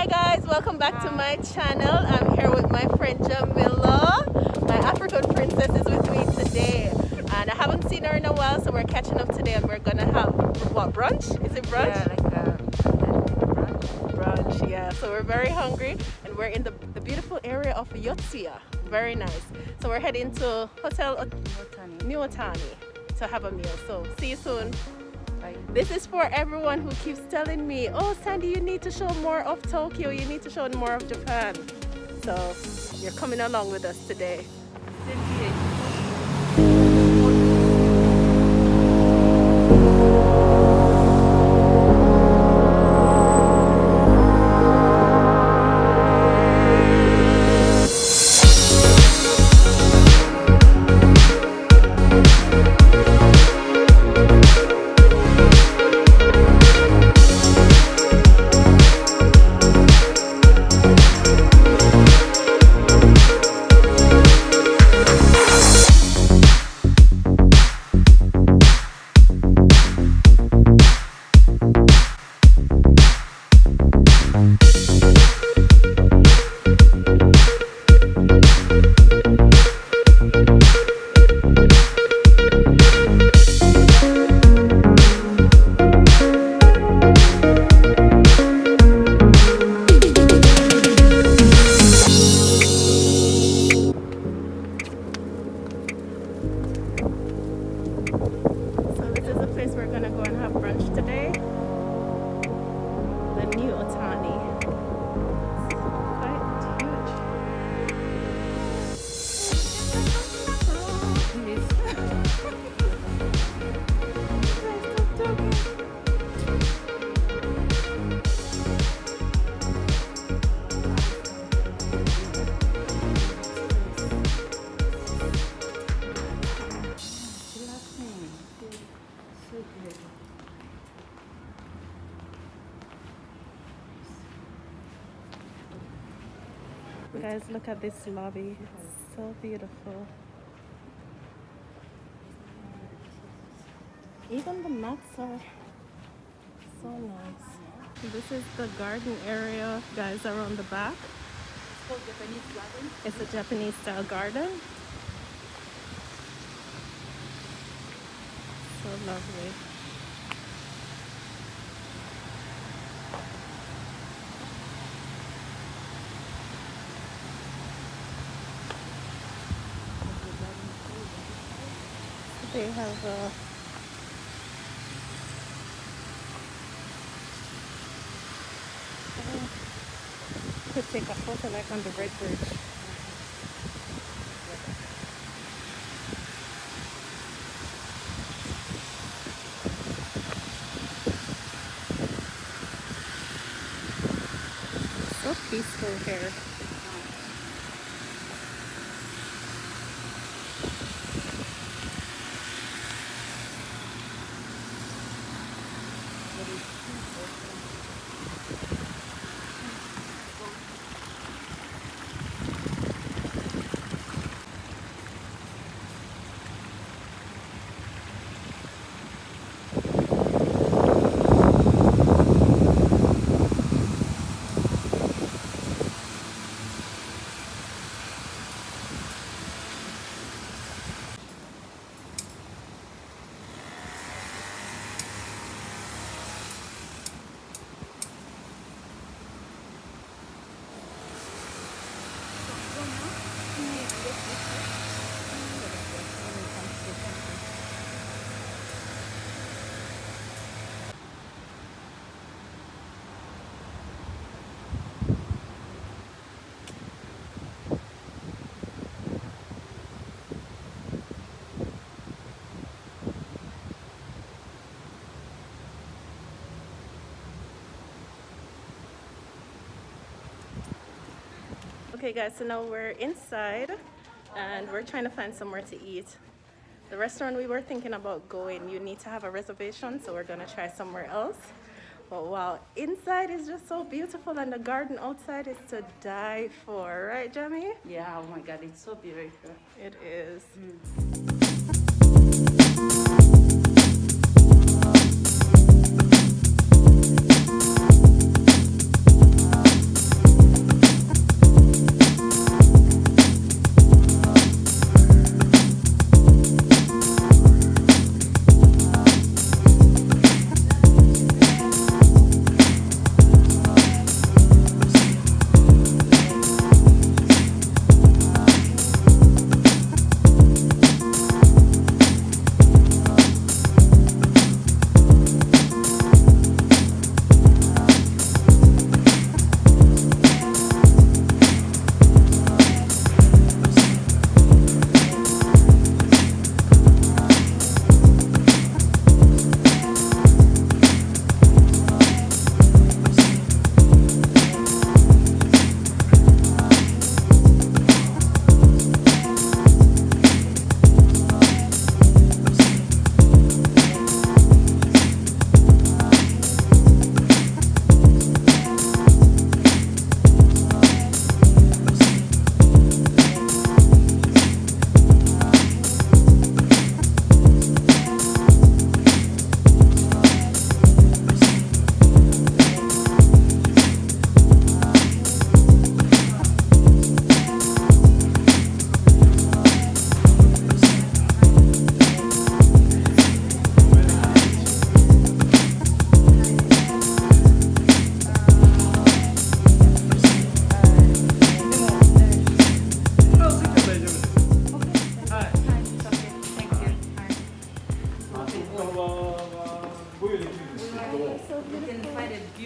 Hi guys, welcome back to my channel. I'm here with my friend Jamila. My African princess is with me today, and I haven't seen her in a while, so we're catching up today, and we're gonna have what, brunch? Is it brunch? Yeah, like a Brunch, yeah. So we're very hungry, and we're in the beautiful area of Yotsuya. Very nice. So we're heading to Hotel New Otani to have a meal. So see you soon. Bye. This is for everyone who keeps telling me, oh Sandy, you need to show more of Tokyo, you need to show more of Japan. So you're coming along with us today. So this is the place we're gonna go and have brunch today. The New Otani. Quite Guys, look at this lobby. It's so beautiful. Even the mats are so nice. This is the garden area, guys, around the back. It's called Japanese garden. It's a Japanese style garden. So lovely. They have a could take a photo like on the Red Bridge. So peaceful here. Okay guys, so now we're inside and we're trying to find somewhere to eat. The restaurant we were thinking about going, you need to have a reservation, so we're gonna try somewhere else. But wow, inside is just so beautiful and the garden outside is to die for, right Jamie? Yeah, oh my god, it's so beautiful. It is.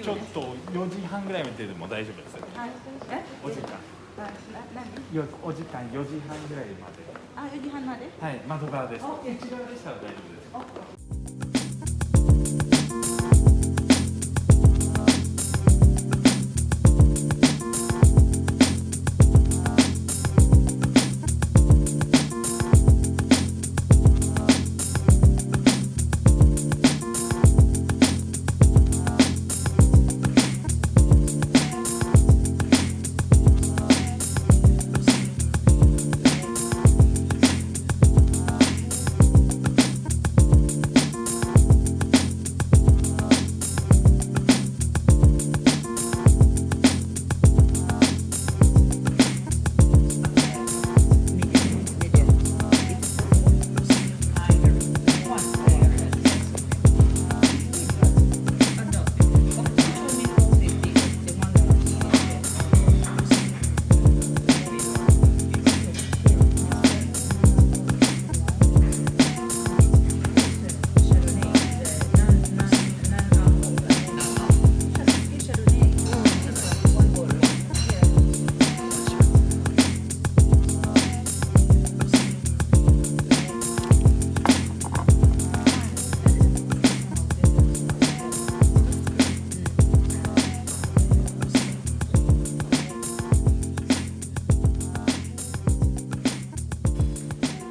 ちょっと4時半ぐらいまででも大丈夫です。はい。え？お時間。あ、何？お時間4時半ぐらいまで。あ、4時半まで？はい、窓側です。内側でしたら大丈夫です。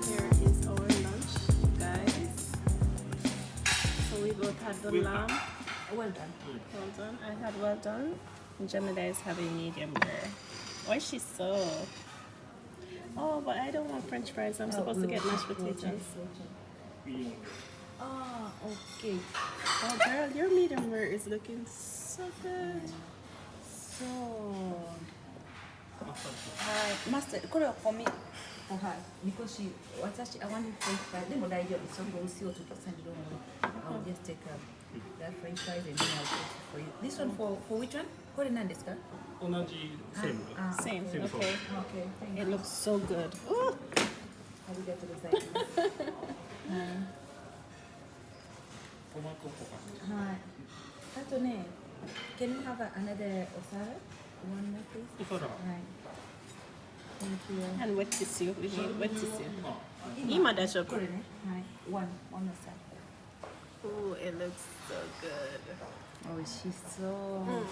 Here is our lunch, guys. So we both had the lamb. Well done. Well done. I had well done. And Gemini is having medium rare. Why is she so? Oh, but I don't want French fries. I'm supposed to get mashed potatoes. Ah, okay. Oh, girl, your medium rare is looking so good. So, はい、マスター、これは込み。はい、because私、I want French fries. でも大丈夫。その薄い音とさんどん。I'll just take that French fries and then I'll put it for you. This one for which one? これ何ですか？同じセーム。 Same. Okay. Okay, thank you. It looks so good. Ooh. ありがとうございます。はい。トマトとか。はい。あとね、can you have another お皿 One more please? お皿。はい。Thank you. And wet tissue. We need wet tissue. あ、今大丈夫。これね。はい。One on the side. Ooh, it looks so good. 美味しそう。Mm.